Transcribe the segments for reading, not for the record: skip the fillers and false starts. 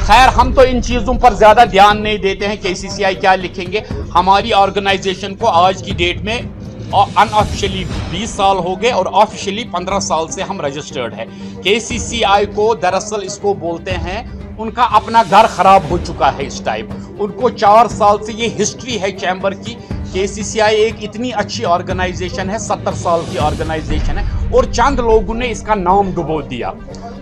खैर, हम तो इन चीज़ों पर ज़्यादा ध्यान नहीं देते हैं केसीसीआई क्या लिखेंगे। हमारी ऑर्गेनाइजेशन को आज की डेट में अनऑफिशियली 20 साल हो गए और ऑफिशियली 15 साल से हम रजिस्टर्ड है। केसीसीआई को दरअसल इसको बोलते हैं, उनका अपना घर खराब हो चुका है इस टाइम। उनको 4 साल से ये हिस्ट्री है चैम्बर की। केसीसीआई एक इतनी अच्छी ऑर्गेनाइजेशन है, 70 साल की ऑर्गेनाइजेशन है, और चंद लोगों ने इसका नाम डुबो दिया।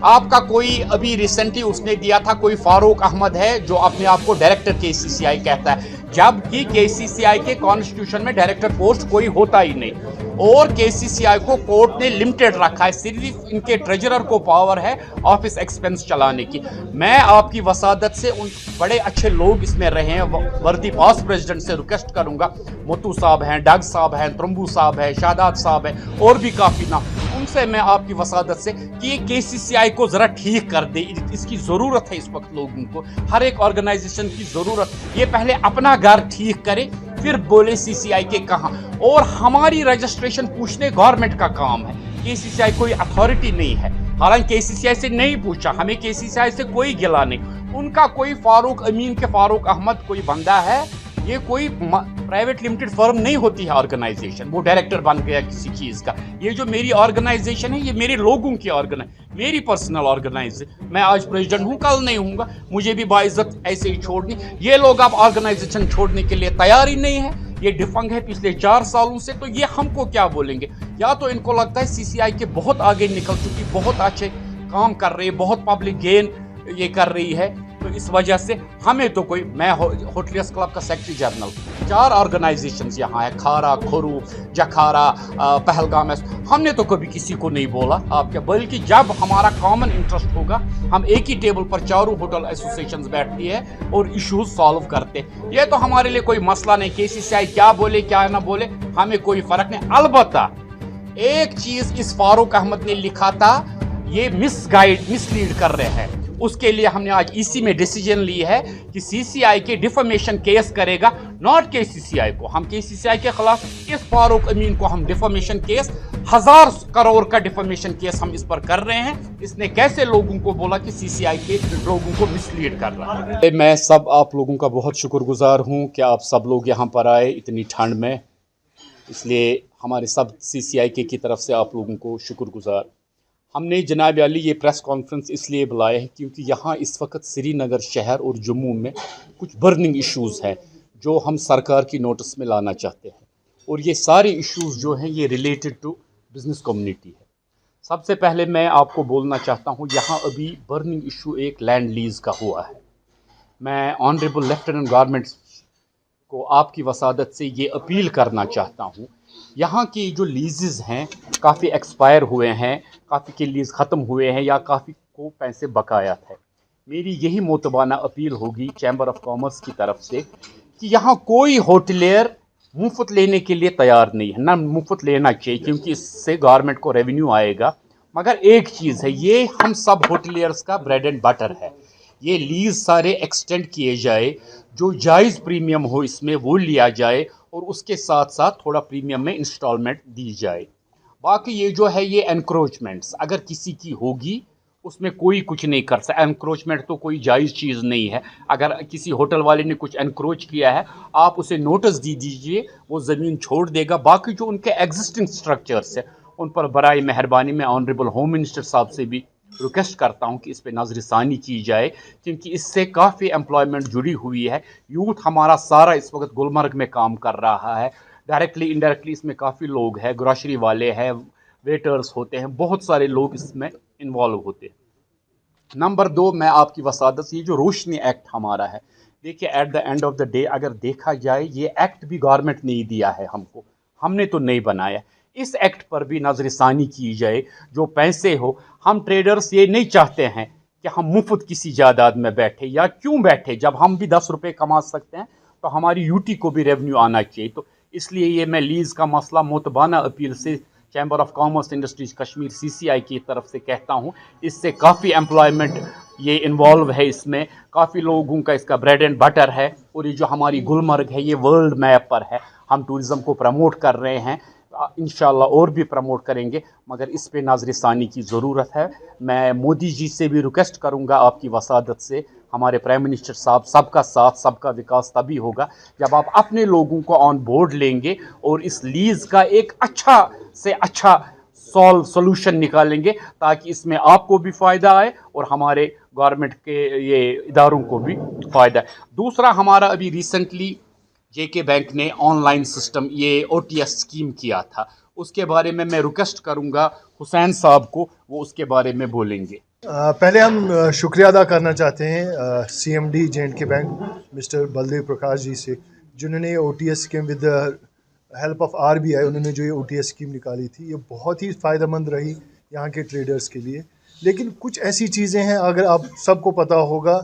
आपका कोई अभी रिसेंटली उसने दिया था, कोई फारूक अहमद है जो अपने आप को डायरेक्टर केसीसीआई कहता है, जबकि केसीसीआई के कॉन्स्टिट्यूशन में डायरेक्टर पोस्ट कोई होता ही नहीं। और केसीसीआई को कोर्ट ने लिमिटेड रखा है, सिर्फ इनके ट्रेजरर को पावर है ऑफिस एक्सपेंस चलाने की। मैं आपकी वसादत से उन बड़े अच्छे लोग इसमें रहे हैं, वर्दी पास प्रेसिडेंट से रिक्वेस्ट करूंगा, मोतू साहब हैं, डग साहब हैं, त्रम्बू साहब हैं, शादात साहब हैं, और भी काफ़ी ना, उनसे मैं आपकी वसादत से कि ये केसीसीआई को ज़रा ठीक कर दे। इसकी ज़रूरत है इस वक्त लोगों को, हर एक ऑर्गेनाइजेशन की ज़रूरत। ये पहले अपना घर ठीक करे, फिर बोले सीसीआई के कहाँ। और हमारी रजिस्ट्रेशन पूछने गवर्नमेंट का काम है, केसीसीआई कोई अथॉरिटी नहीं है। हालांकि केसीसीआई से नहीं पूछा, हमें केसीसीआई से कोई गिला नहीं। उनका कोई फारूक अमीन के फारूक अहमद कोई बंदा है, ये कोई प्राइवेट लिमिटेड फर्म नहीं होती है ऑर्गेनाइजेशन, वो डायरेक्टर बन गया किसी चीज़ का। ये जो मेरी ऑर्गेनाइजेशन है, ये मेरे लोगों की मेरी पर्सनल ऑर्गेनाइजेशन। मैं आज प्रेसिडेंट हूँ, कल नहीं हूँगा, मुझे भी बाइज्जत ऐसे ही छोड़नी। ये लोग अब ऑर्गेनाइजेशन छोड़ने के लिए तैयार ही नहीं है, ये डिफंग है पिछले 4 सालों से। तो ये हमको क्या बोलेंगे? या तो इनको लगता है सीसीआई के बहुत आगे निकल चुकी, बहुत अच्छे काम कर रही है, बहुत पब्लिक गेन ये कर रही है, तो इस वजह से हमें तो कोई, मैं होटलियर्स क्लब का सेक्रेटरी जनरल, 4 ऑर्गेनाइजेशंस यहाँ है, खारा, खोरू, जखारा, पहलगाम, हमने तो कभी किसी को नहीं बोला आप क्या, बल्कि जब हमारा कॉमन इंटरेस्ट होगा, हम एक ही टेबल पर चारों होटल एसोसिएशंस बैठती है और इश्यूज सॉल्व करते। ये तो हमारे लिए कोई मसला नहीं, केसीसीआई क्या बोले क्या ना बोले, हमें कोई फर्क नहीं। अलबत्ता एक चीज इस फारूक अहमद ने लिखा था, ये मिसलीड कर रहे हैं, उसके लिए हमने आज ईसी में डिसीजन ली है कि सीसीआई के डिफेमेशन केस करेगा, नॉट केसीसीआई को। हम केसीसीआई के खिलाफ, इस फारूक अमीन को हम डिफेमेशन केस, 1000 करोड़ का डिफेमेशन केस हम इस पर कर रहे हैं। इसने कैसे लोगों को बोला कि सीसीआई के लोगों को मिसलीड कर रहा है। मैं सब आप लोगों का बहुत शुक्रगुजार हूं कि आप सब लोग यहां पर आए इतनी ठंड में, इसलिए हमारे सब सीसीआई की तरफ से आप लोगों को शुक्रगुजार। हमने जनाब अली ये प्रेस कॉन्फ्रेंस इसलिए बुलाया है क्योंकि यहाँ इस वक्त श्रीनगर शहर और जम्मू में कुछ बर्निंग इश्यूज़ हैं जो हम सरकार की नोटिस में लाना चाहते हैं, और ये सारे इश्यूज़ जो हैं ये रिलेटेड टू बिज़नेस कम्युनिटी है। सबसे पहले मैं आपको बोलना चाहता हूँ, यहाँ अभी बर्निंग इशू एक लैंड लीज़ का हुआ है। मैं ऑनरेबल लेफ्टिनेंट गवर्नमेंट को आपकी वसादत से ये अपील करना चाहता हूँ, यहाँ की जो लीज़ेस हैं काफ़ी एक्सपायर हुए हैं, काफ़ी के लीज़ ख़त्म हुए हैं, या काफ़ी को पैसे बकाया है। मेरी यही मोतबाना अपील होगी चैम्बर ऑफ कॉमर्स की तरफ से कि यहाँ कोई होटलियर मुफ्त लेने के लिए तैयार नहीं है, ना मुफ्त लेना चाहिए क्योंकि इससे गवर्नमेंट को रेवेन्यू आएगा। मगर एक चीज़ है, ये हम सब होटलियर्स का ब्रेड एंड बटर है, ये लीज़ सारे एक्सटेंड किए जाए, जो जायज़ प्रीमियम हो इसमें वो लिया जाए, और उसके साथ साथ थोड़ा प्रीमियम में इंस्टॉलमेंट दी जाए। बाकी ये जो है ये एनक्रोचमेंट्स अगर किसी की होगी उसमें कोई कुछ नहीं कर सकता। एनक्रोचमेंट तो कोई जायज़ चीज़ नहीं है। अगर किसी होटल वाले ने कुछ एनक्रोच किया है, आप उसे नोटिस दे दीजिए, वो ज़मीन छोड़ देगा। बाकी जो उनके एग्जिस्टिंग स्ट्रक्चर्स है उन पर बराए मेहरबानी मैं ऑनरेबल होम मिनिस्टर साहब से भी रिक्वेस्ट करता हूं कि इस पर नज़रसानी की जाए, क्योंकि इससे काफ़ी एम्प्लॉयमेंट जुड़ी हुई है। यूथ हमारा सारा इस वक्त गुलमर्ग में काम कर रहा है, डायरेक्टली इनडायरेक्टली इसमें काफ़ी लोग हैं, ग्रोसरी वाले हैं, वेटर्स होते हैं, बहुत सारे लोग इसमें इन्वॉल्व होते हैं। नंबर 2, मैं आपकी वसादत से, ये जो रोशनी एक्ट हमारा है, देखिए at the end of the day अगर देखा जाए ये एक्ट भी गवर्नमेंट ने ही दिया है हमको, हमने तो नहीं बनाया। इस एक्ट पर भी नज़रसानी की जाए, जो पैसे हो, हम ट्रेडर्स ये नहीं चाहते हैं कि हम मुफ्त किसी जायदाद में बैठे, या क्यों बैठे, जब हम भी 10 रुपये कमा सकते हैं तो हमारी यूटी को भी रेवेन्यू आना चाहिए। तो इसलिए ये मैं लीज़ का मसला मोतबाना अपील से chamber of commerce industries Kashmir CCI की तरफ से कहता हूँ। इससे काफ़ी एम्प्लॉयमेंट ये इन्वॉल्व है, इसमें काफ़ी लोगों का इसका ब्रेड एंड बटर है, और ये जो हमारी गुलमर्ग है ये वर्ल्ड मैप पर है। हम टूरिज़म को प्रमोट कर रहे हैं, इंशाल्लाह और भी प्रमोट करेंगे, मगर इस पे नज़रसानी की ज़रूरत है। मैं मोदी जी से भी रिक्वेस्ट करूंगा आपकी वसादत से, हमारे प्राइम मिनिस्टर साहब, सबका साथ सबका विकास तभी होगा जब आप अपने लोगों को ऑन बोर्ड लेंगे और इस लीज का एक अच्छा से अच्छा सोल्यूशन निकालेंगे, ताकि इसमें आपको भी फ़ायदा आए और हमारे गवर्नमेंट के ये इदारों को भी फ़ायदा है। दूसरा, हमारा अभी रिसेंटली जेके बैंक ने ऑनलाइन सिस्टम ये ओटीएस स्कीम किया था, उसके बारे में मैं रिक्वेस्ट करूंगा हुसैन साहब को, वो उसके बारे में बोलेंगे। पहले हम शुक्रिया अदा करना चाहते हैं CMD J and K bank mister Baldev Prakash ji से, जिन्होंने OTS scheme with help of RBI उन्होंने जो ये ओटीएस स्कीम निकाली थी, ये बहुत ही फ़ायदेमंद रही यहाँ के ट्रेडर्स के लिए। लेकिन कुछ ऐसी चीज़ें हैं, अगर आप सबको पता होगा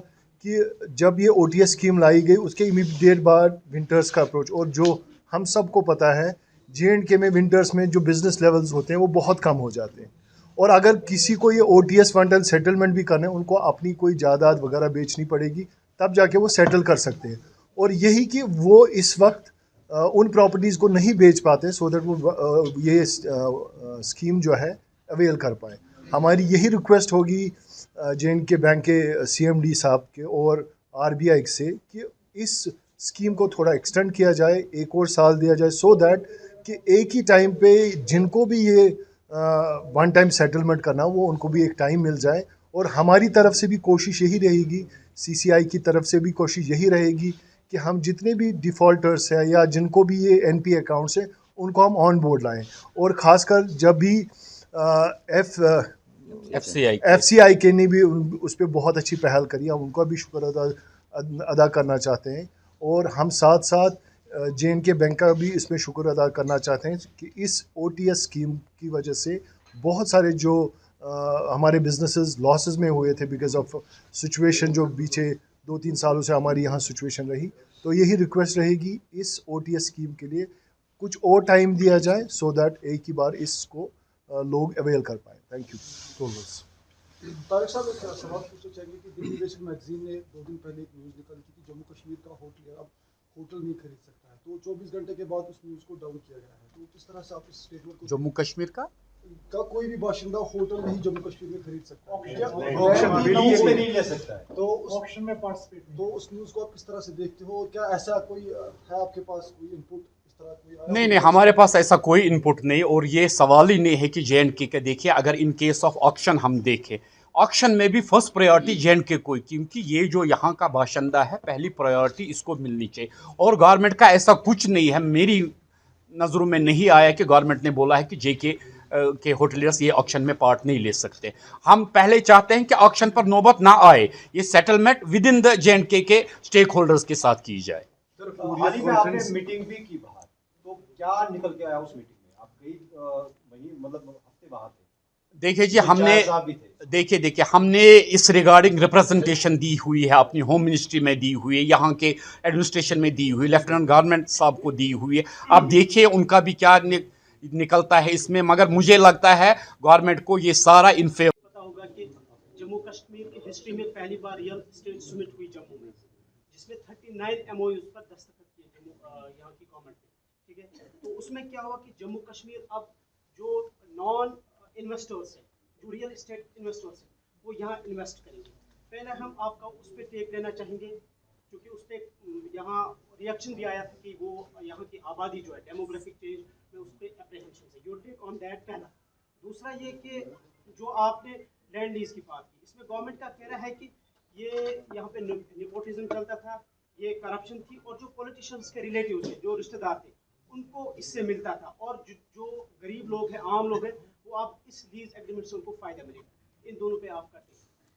कि जब ये ओटीएस स्कीम लाई गई उसके इमीडिएट बाद विंटर्स का अप्रोच, और जो हम सबको पता है जे&के में विंटर्स में जो बिज़नेस लेवल्स होते हैं वो बहुत कम हो जाते हैं, और अगर किसी को ये ओटीएस फंड एंड सेटलमेंट भी करना है, उनको अपनी कोई जायदाद वगैरह बेचनी पड़ेगी, तब जाके वो सेटल कर सकते हैं। और यही कि वो इस वक्त उन प्रॉपर्टीज़ को नहीं बेच पाते, सो दैट वो ये स्कीम जो है अवेल कर पाए। हमारी यही रिक्वेस्ट होगी जे&के बैंक के सीएमडी साहब के और आरबीआई से कि इस स्कीम को थोड़ा एक्सटेंड किया जाए, एक और साल दिया जाए, सो दैट कि एक ही टाइम पे जिनको भी ये वन टाइम सेटलमेंट करना, वो उनको भी एक टाइम मिल जाए। और हमारी तरफ से भी कोशिश यही रहेगी, सीसीआई की तरफ से भी कोशिश यही रहेगी कि हम जितने भी डिफ़ॉल्टर्स हैं या जिनको भी ये एनपी अकाउंट्स हैं, उनको हम ऑन बोर्ड लाएं। और ख़ासकर जब भी एफसीआई के ने भी उस पर बहुत अच्छी पहल करी, हम उनका भी शुक्र अदा करना चाहते हैं। और हम साथ साथ जे&के बैंक का भी इसमें शुक्र अदा करना चाहते हैं कि इस ओटीएस स्कीम की वजह से बहुत सारे जो हमारे बिजनेसेस लॉसेस में हुए थे बिकॉज ऑफ सिचुएशन जो पीछे 2-3 सालों से हमारी यहाँ सिचुएशन रही, तो यही रिक्वेस्ट रहेगी इस ओटीएस स्कीम के लिए कुछ और टाइम दिया जाए, सो दैट एक ही बार इसको लोग अवेल कर पाए। Thank you. तारिक साहब, एक सवाल पूछना चाहेंगे कि दिल्ली नेशन मैगजीन ने 2 दिन पहले एक न्यूज़ निकाली थी कि जम्मू कश्मीर का होटल अब होटल नहीं खरीद सकता है, तो 24 घंटे के बाद उस न्यूज़ को डाउन किया गया है। तो किस तरह से आप इस स्टेटमेंट को, जम्मू कश्मीर का कोई भी बाशिंदा होटल नहीं जम्मू कश्मीर में खरीद सकता नहीं ले सकता है, तो ऑप्शन में पार्टिसिपेट, तो उस न्यूज़ को आप किस तरह से देखते हो? क्या ऐसा कोई है आपके पास कोई इनपुट इस तरह कोई? नहीं, हमारे पास ऐसा कोई इनपुट नहीं, और ये सवाल ही नहीं है कि जे&के का। देखिए, अगर इन केस ऑफ ऑक्शन हम देखें, ऑक्शन में भी फर्स्ट प्रायोरिटी जे&के को, क्योंकि ये जो यहाँ का बाशिंदा है, पहली प्रायोरिटी इसको मिलनी चाहिए। और गवर्नमेंट का ऐसा कुछ नहीं है, मेरी नज़रों में नहीं आया कि गवर्नमेंट ने बोला है कि जेके के होटलियर्स ये ऑक्शन में पार्ट नहीं ले सकते। हम पहले चाहते हैं कि ऑक्शन पर नौबत ना आए, ये सेटलमेंट विद इन द जे&के के स्टेक होल्डर्स के साथ की जाए। हाल ही में आपने मीटिंग भी की बाहर, तो क्या निकल के आया उस मीटिंग में? आप कई महीने मतलब हफ्ते बाहर थे। देखिए जी, हमने इस रिगार्डिंग रिप्रेजेंटेशन दी हुई है, अपनी होम मिनिस्ट्री में दी हुई है, यहाँ के एडमिनिस्ट्रेशन में दी हुई, लेफ्टिनेंट गवर्नमेंट साहब को दी हुई है। आप देखिए उनका भी क्या निकलता है इसमें, मगर मुझे लगता है गवर्नमेंट को ये सारा इन फेवर। पता होगा कि जम्मू कश्मीर की हिस्ट्री में पहली बार रियल एस्टेट समिट हुई जम्मू में, जिसमें 39 MOUs पर दस्तखत किए यहाँ की गवर्नमेंट ने, ठीक है। तो उसमें क्या हुआ कि जम्मू कश्मीर अब जो नॉन इन्वेस्टर्स हैं, जो रियल एस्टेट इन्वेस्टर्स हैं, वो यहाँ इन्वेस्ट करेंगे। पहले हम आपका उस पर टेक लेना चाहेंगे, क्योंकि उस पर यहाँ रिएक्शन भी आया था कि वो यहाँ की आबादी जो है डेमोग्राफिक चेंज में उस पर अप्रीहेंशन है। योर टेक ऑन दैट पहला। दूसरा ये कि जो आपने लैंड लीज की बात की, इसमें गवर्नमेंट का कहना है कि ये यहाँ पे नेपोटिज्म चलता था, ये करप्शन थी, और जो पॉलिटिशियंस के रिलेटिव थे, जो रिश्तेदार थे, उनको इससे मिलता था, और जो गरीब लोग हैं, आम लोग हैं, वो आप इस लीज एग्रीमेंट से उनको फायदा मिलेगा। इन दोनों पे आपका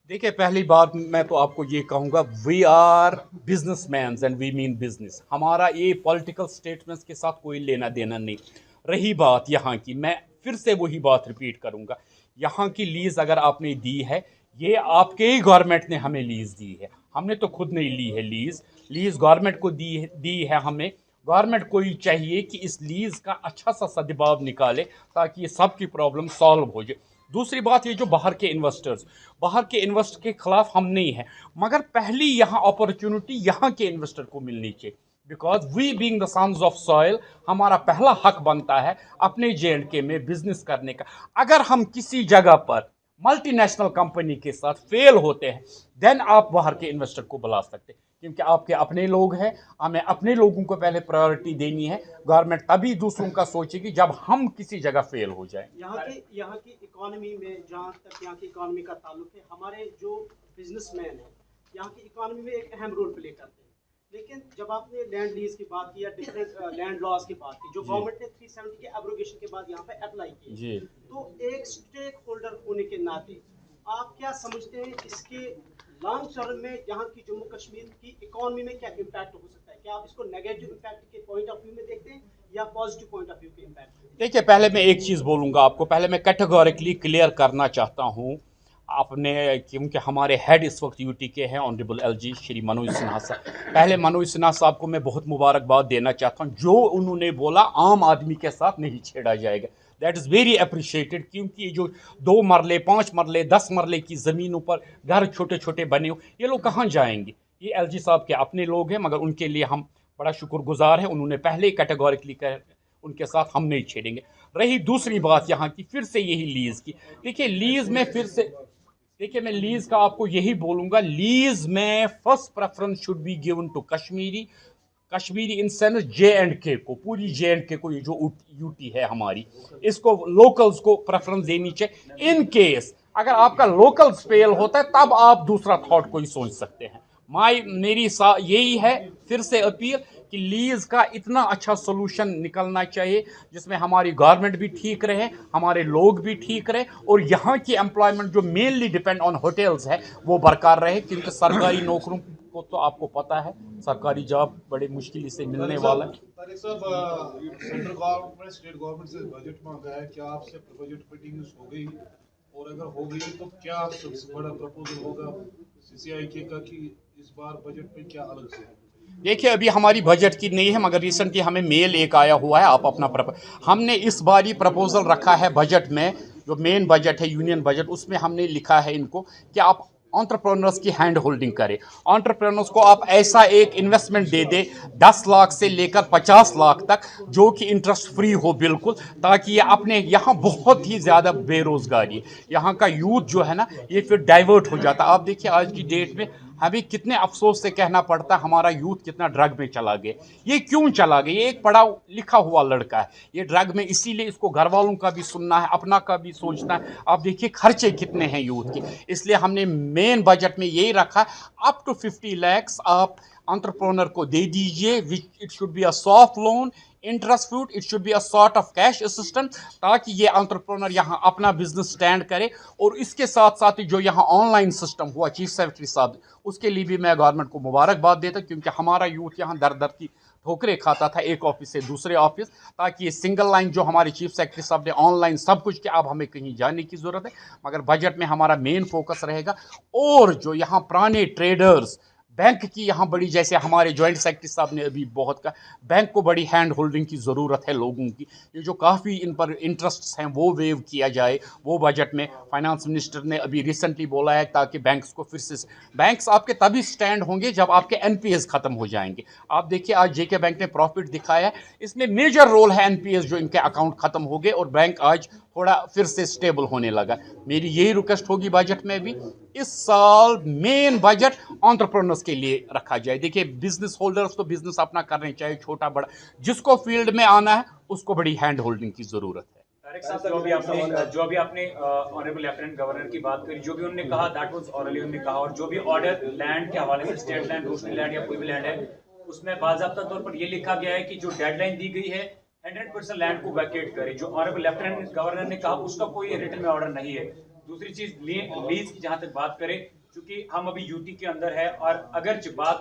देखिए, पहली बात मैं तो आपको ये कहूँगा, we are businessman and we mean business. हमारा ये पॉलिटिकल स्टेटमेंट्स के साथ कोई लेना देना नहीं। रही बात यहाँ की, मैं फिर से वही बात रिपीट करूँगा, यहाँ की लीज़ अगर आपने दी है, ये आपके ही गवर्नमेंट ने हमें लीज़ दी है, हमने तो खुद नहीं ली है। लीज़ गवर्नमेंट को दी है हमें। गवर्नमेंट को ही चाहिए कि इस लीज़ का अच्छा सा सद्भाव निकाले, ताकि ये सब की प्रॉब्लम सॉल्व हो जाए। दूसरी बात, ये जो बाहर के इन्वेस्टर के ख़िलाफ़ हम नहीं हैं, मगर पहली यहाँ अपॉर्चुनिटी यहाँ के इन्वेस्टर को मिलनी चाहिए, because we being the sons of soil, हमारा पहला हक बनता है अपने जे&के में बिजनेस करने का। अगर हम किसी जगह पर मल्टीनेशनल कंपनी के साथ फेल होते हैं, देन आप बाहर के इन्वेस्टर को बुला सकते हैं, क्योंकि आपके अपने लोग हैं। हमें अपने लोगों को पहले प्रायोरिटी देनी है। गवर्नमेंट तभी दूसरों का सोचेगी जब हम किसी जगह फेल हो जाएं। यहाँ की इकोनॉमी में, जहाँ तक यहाँ की इकोनॉमी का ताल्लुक है, हमारे जो बिजनेसमैन हैं यहाँ की इकोनॉमी में एक अहम रोल प्ले करते हैं। लेकिन जब आपने लैंड लीज की बात की या डिफरेंट लैंड लॉज की बात की, जो गवर्नमेंट ने 370 के एब्रोगेशन के बाद यहाँ पे अप्लाई की, तो एक स्टेक होल्डर होने के नाते आप क्या समझते हैं इसके लॉन्ग टर्म में यहाँ की जम्मू कश्मीर की इकोनॉमी में क्या इम्पैक्ट हो सकता है? क्या आप इसको नेगेटिव इम्पैक्ट के पॉइंट ऑफ व्यू में देखते हैं या पॉजिटिव पॉइंट ऑफ व्यू के इम्पैक्ट? देखिए, पहले मैं एक चीज़ बोलूँगा आपको, पहले मैं कैटेगोरिकली क्लियर करना चाहता हूँ आपने, क्योंकि हमारे हेड इस वक्त यूटी के हैं ऑनरेबल एलजी श्री मनोज सिन्हा साहब। पहले मनोज सिन्हा साहब को मैं बहुत मुबारकबाद देना चाहता हूँ, जो उन्होंने बोला आम आदमी के साथ नहीं छेड़ा जाएगा। दैट इज़ वेरी अप्रिशिएटेड, क्योंकि ये जो 2 मरले 5 मरले 10 मरले की ज़मीनों पर घर छोटे छोटे बने हो, ये लोग कहाँ जाएंगे? ये एलजी साहब के अपने लोग हैं, मगर उनके लिए हम बड़ा शुक्रगुजार हैं। उन्होंने पहले कैटेगोरिकली कह, उनके साथ हम नहीं छेड़ेंगे। रही दूसरी बात यहाँ की, फिर से यही लीज़ की। देखिए, लीज़ में फिर से, देखिए मैं लीज़ का आपको यही बोलूँगा, लीज़ में first preference should be given to Kashmiri in sense JNK को, पूरी JNK को, ये जो यूटी है हमारी, इसको लोकल्स को प्रेफरेंस देनी चाहिए। इन केस अगर आपका लोकल्स फेल होता है तब आप दूसरा थॉट कोई सोच सकते हैं। मेरी यही है फिर से अपील कि लीज का इतना अच्छा सोल्यूशन निकलना चाहिए जिसमें हमारी गवर्नमेंट भी ठीक रहे, हमारे लोग भी ठीक रहे, और यहाँ की एम्प्लॉयमेंट जो मेनली डिपेंड ऑन होटल्स है वो बरकरार रहे, क्योंकि सरकारी नौकरों को तो आपको पता है सरकारी जॉब बड़े मुश्किल से मिलने वाला है। सेंट्रल गवर्नमेंट स्टेट गवर्नमेंट से बजट मांगा है, क्या आपसे बजट मीटिंग हो गई? और अगर हो गई तो क्या सबसे बड़ा प्रपोजल होगा CCI का कि इस बार बजट में क्या अलग से? देखिए, अभी हमारी बजट की नहीं है, मगर रिसेंटली हमें मेल एक आया हुआ है। आप अपना हमने इस बार ही प्रपोजल रखा है बजट में, जो मेन बजट है यूनियन बजट, उसमें हमने लिखा है इनको कि आप एंटरप्रेन्योर्स की हैंड होल्डिंग करें। एंटरप्रेन्योर्स को आप ऐसा एक इन्वेस्टमेंट दे दे 10 लाख से लेकर 50 लाख तक, जो कि इंटरेस्ट फ्री हो बिल्कुल, ताकि ये अपने यहाँ बहुत ही ज़्यादा बेरोज़गारी है, यहाँ का यूथ जो है ना ये फिर डाइवर्ट हो जाता है। आप देखिए आज की डेट में हमें कितने अफसोस से कहना पड़ता है हमारा यूथ कितना ड्रग में चला गया। ये क्यों चला गया? ये एक पढ़ा लिखा हुआ लड़का है, ये ड्रग में इसीलिए इसको घर वालों का भी सुनना है, अपना का भी सोचना है। आप देखिए खर्चे कितने हैं यूथ के, इसलिए हमने मेन बजट में यही रखा, अप टू 50 लाख आप एंटरप्रेन्योर को दे दीजिए, which it should be a soft loan, interest fruit, it should be a sort of cash assistant, ताकि ये एंटरप्रेन्योर यहाँ अपना बिजनेस स्टैंड करे। और इसके साथ साथ ही जो यहाँ ऑनलाइन सिस्टम हुआ चीफ सेक्रेटरी साहब, उसके लिए भी मैं गवर्नमेंट को मुबारकबाद देता, क्योंकि हमारा यूथ यहाँ दर दर की ठोकरें खाता था एक ऑफिस से दूसरे ऑफिस, ताकि ये सिंगल लाइन जो हमारे चीफ सेक्रेटरी साहब ने ऑनलाइन सब कुछ किया, अब हमें कहीं जाने की ज़रूरत है। मगर बजट में हमारा मेन फोकस रहेगा। और जो यहाँ पुराने ट्रेडर्स, बैंक की यहाँ बड़ी, जैसे हमारे जॉइंट सेक्रेटरी साहब ने अभी बहुत कहा, बैंक को बड़ी हैंड होल्डिंग की ज़रूरत है लोगों की। ये जो काफ़ी इन पर इंटरेस्ट्स हैं वो वेव किया जाए, वो बजट में फाइनेंस मिनिस्टर ने अभी रिसेंटली बोला है, ताकि बैंक्स को फिर से, बैंक्स आपके तभी स्टैंड होंगे जब आपके NPS ख़त्म हो जाएंगे। आप देखिए आज JK बैंक ने प्रॉफिट दिखाया है, इसमें मेजर रोल है NPS जो इनके अकाउंट ख़त्म हो गए और बैंक आज थोड़ा फिर से स्टेबल होने लगा। मेरी यही रिक्वेस्ट होगी बजट में भी, इस साल मेन बजट एंटरप्रेन्योर्स के लिए रखा जाए। देखिए बिजनेस होल्डर्स तो बिजनेस अपना करने चाहिए, छोटा बड़ा, जिसको फील्ड में आना है उसको बड़ी हैंड होल्डिंग की जरूरत है। तारिक साहब, जो भी आपने ऑनरेबल लेफ्टिनेंट गवर्नर की बात करी, जो भी उन्होंने कहा दैट वाज ऑरली उन्होंने कहा, और जो भी ऑर्डर लैंड के हवाले से, स्टेट लैंड, रोशनी लैंड या कोई भी लैंड है, उसमें बाज़ाब्ता तौर पर यह लिखा गया है कि जो डेडलाइन दी गई है 100% लैंड को वैकेट करे। जो ऑनरेबल लेफ्टिनेंट गवर्नर ने कहा उसका कोई रिटन में ऑर्डर नहीं है। दूसरी चीज लीज की जहां तक बात करें, क्योंकि हम अभी यूटी के अंदर है, और अगर जब बात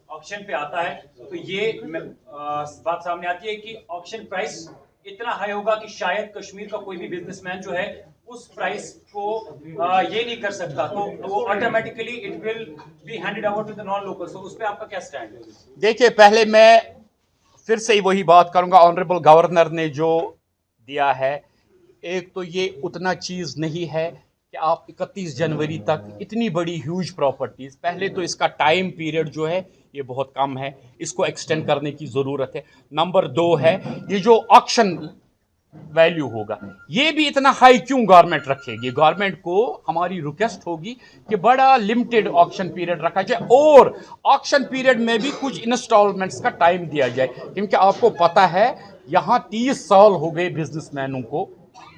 ऑक्शन पे आता है तो ये बात सामने आती है कि ऑक्शन प्राइस इतना हाई होगा कि शायद कश्मीर का कोई भी बिजनेसमैन जो है उस प्राइस को ये नहीं कर सकता, तो automatically it will be handed over to the non local. So उस पे आपका क्या स्टैंड है? देखिए पहले मैं फिर से वही बात करूंगा, ऑनरेबल गवर्नर ने जो दिया है, एक तो ये उतना चीज़ नहीं है कि आप 31 जनवरी तक इतनी बड़ी ह्यूज प्रॉपर्टीज़, पहले तो इसका टाइम पीरियड जो है ये बहुत कम है, इसको एक्सटेंड करने की ज़रूरत है। नंबर 2 है ये जो ऑक्शन वैल्यू होगा। ये भी इतना हाई क्यों गवर्नमेंट रखेगी? गवर्नमेंट को हमारी रिक्वेस्ट होगी कि बड़ा लिमिटेड ऑक्शन पीरियड रखा जाए और ऑक्शन पीरियड में भी कुछ इंस्टॉलमेंट्स का टाइम दिया जाए, क्योंकि आपको पता है यहाँ 30 साल हो गए बिजनेसमैनों को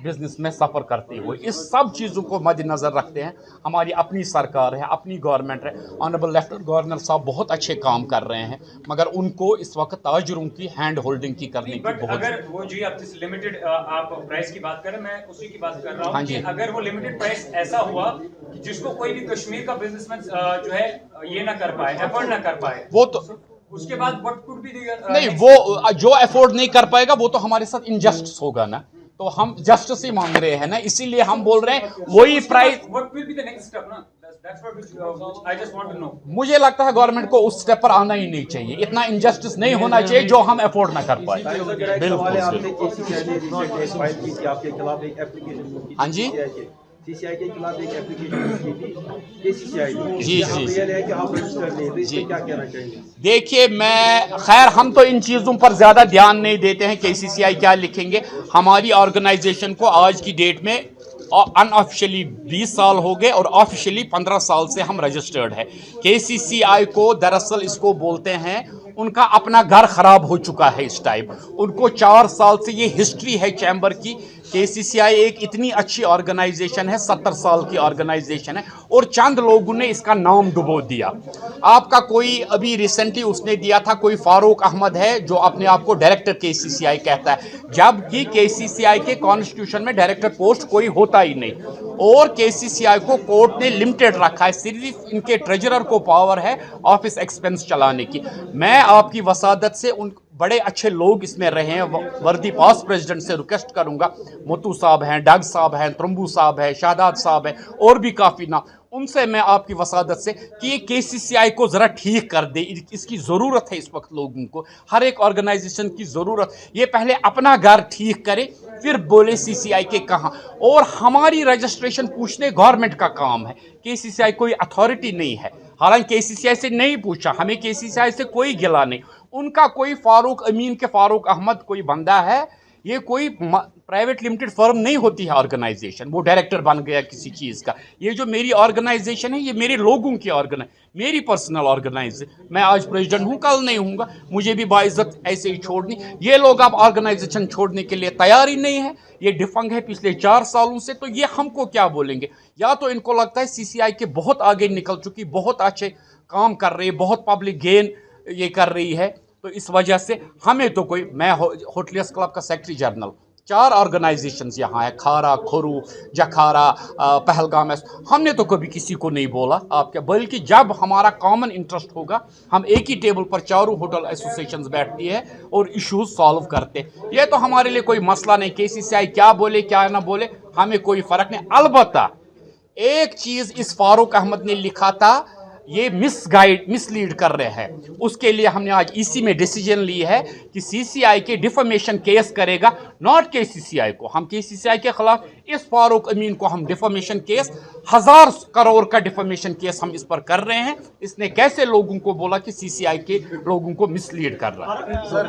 बिजनेस में सफ़र करते हुए। इस सब चीज़ों को मद्देनज़र रखते हैं हमारी अपनी सरकार है, अपनी गवर्नमेंट है। ऑनरेबल लेफ्टिनेंट गवर्नर साहब बहुत अच्छे काम कर रहे हैं, मगर उनको इस वक्त ताजरों की हैंड होल्डिंग की करने की बहुत। अगर वो जी आप जिस लिमिटेड आप प्राइस की बात करें, मैं उसी की बात कर रहा हूँ। हाँ जी, अगर वो लिमिटेड प्राइस ऐसा हुआ कि जिसको कोई भी कश्मीर का बिजनेसमैन जो है ये ना कर पाए, अफोर्ड ना कर पाए, वो तो उसके बाद व्हाट कुड बी नहीं, वो जो अफोर्ड नहीं कर पाएगा वो तो हमारे साथ इनजस्टिस होगा ना, तो हम जस्टिस ही मांग रहे हैं ना, इसीलिए हम बोल रहे हैं वही price. What will be the next step ना? That's what I just want to know. मुझे लगता है गवर्नमेंट को उस स्टेप पर आना ही नहीं चाहिए, इतना इनजस्टिस नहीं होना चाहिए जो हम अफोर्ड ना कर पाए। हाँ जी सीसीआई के खिलाफ एक एप्लीकेशन की थी, जी जी क्या कहना चाहेंगे? देखिए, मैं खैर हम तो इन चीज़ों पर ज़्यादा ध्यान नहीं देते हैं केसीसीआई क्या लिखेंगे। हमारी ऑर्गेनाइजेशन को आज की डेट में अनऑफिशियली 20 साल हो गए और ऑफिशियली 15 साल से हम रजिस्टर्ड है। केसीसीआई को दरअसल इसको बोलते हैं उनका अपना घर खराब हो चुका है इस टाइम। उनको 4 साल से ये हिस्ट्री है चैम्बर की। केसीसीआई एक इतनी अच्छी ऑर्गेनाइजेशन है, 70 साल की ऑर्गेनाइजेशन है, और चंद लोगों ने इसका नाम डुबो दिया। आपका कोई अभी रिसेंटली उसने दिया था, कोई फारूक अहमद है जो अपने आप को डायरेक्टर केसीसीआई कहता है, जबकि केसीसीआई के कॉन्स्टिट्यूशन में डायरेक्टर पोस्ट कोई होता ही नहीं, और केसीसीआई को कोर्ट ने लिमिटेड रखा है, सिर्फ इनके ट्रेजरर को पावर है ऑफिस एक्सपेंस चलाने की। मैं आपकी वसादत से उन बड़े अच्छे लोग इसमें रहे हैं, वर्दी पास्ट प्रेसिडेंट से रिक्वेस्ट करूंगा, मोतू साहब हैं, डग साहब हैं, त्रम्बू साहब हैं, शादाद साहब हैं, और भी काफ़ी नाम, उनसे मैं आपकी वसादत से कि ये केसीसीआई को ज़रा ठीक कर दे। इसकी ज़रूरत है इस वक्त लोगों को, हर एक ऑर्गेनाइजेशन की ज़रूरत। ये पहले अपना घर ठीक करे फिर बोले सीसीआई के कहाँ। और हमारी रजिस्ट्रेशन पूछने गवर्नमेंट का काम है, केसीसीआई कोई अथॉरिटी नहीं है। हालांकि केसीसीआई से नहीं पूछा, हमें केसीसीआई से कोई गिला नहीं। उनका कोई फारूक अमीन के फारूक अहमद कोई बंदा है, ये कोई प्राइवेट लिमिटेड फर्म नहीं होती है ऑर्गेनाइजेशन, वो डायरेक्टर बन गया किसी चीज़ का। ये जो मेरी ऑर्गेनाइजेशन है, ये मेरे लोगों की मेरी पर्सनल ऑर्गेनाइजेशन। मैं आज प्रेसिडेंट हूँ, कल नहीं हूँगा, मुझे भी बाइज्जत ऐसे ही छोड़नी। ये लोग अब ऑर्गेनाइजेशन छोड़ने के लिए तैयार ही नहीं है, ये डिफंग है पिछले 4 सालों से, तो ये हमको क्या बोलेंगे? या तो इनको लगता है सीसीआई के बहुत आगे निकल चुकी, बहुत अच्छे काम कर रही है, बहुत पब्लिक गेन ये कर रही है, तो इस वजह से हमें तो कोई, मैं होटलियर्स क्लब का सेक्रेटरी जनरल, 4 ऑर्गेनाइजेशंस यहाँ है, खारा, खोरू, जखारा, पहलगाम, हमने तो कभी किसी को नहीं बोला आपके, बल्कि जब हमारा कॉमन इंटरेस्ट होगा हम एक ही टेबल पर चारों होटल एसोसिएशंस बैठती है और इश्यूज सॉल्व करते। ये तो हमारे लिए कोई मसला नहीं, केसीसीआई क्या बोले क्या ना बोले हमें कोई फ़र्क नहीं। अलबत्ता एक चीज़ इस फारूक अहमद ने लिखा था, ये मिसलीड कर रहे हैं, उसके लिए हमने आज ईसी में डिसीजन ली है कि सीसीआई के डिफेमेशन केस करेगा, नॉट केसीसीआई को। हम केसीसीआई के खिलाफ, इस फारूक अमीन को हम डिफेमेशन केस, 1000 करोड़ का डिफेमेशन केस हम इस पर कर रहे हैं। इसने कैसे लोगों को बोला कि सीसीआई के लोगों को मिसलीड कर रहा है।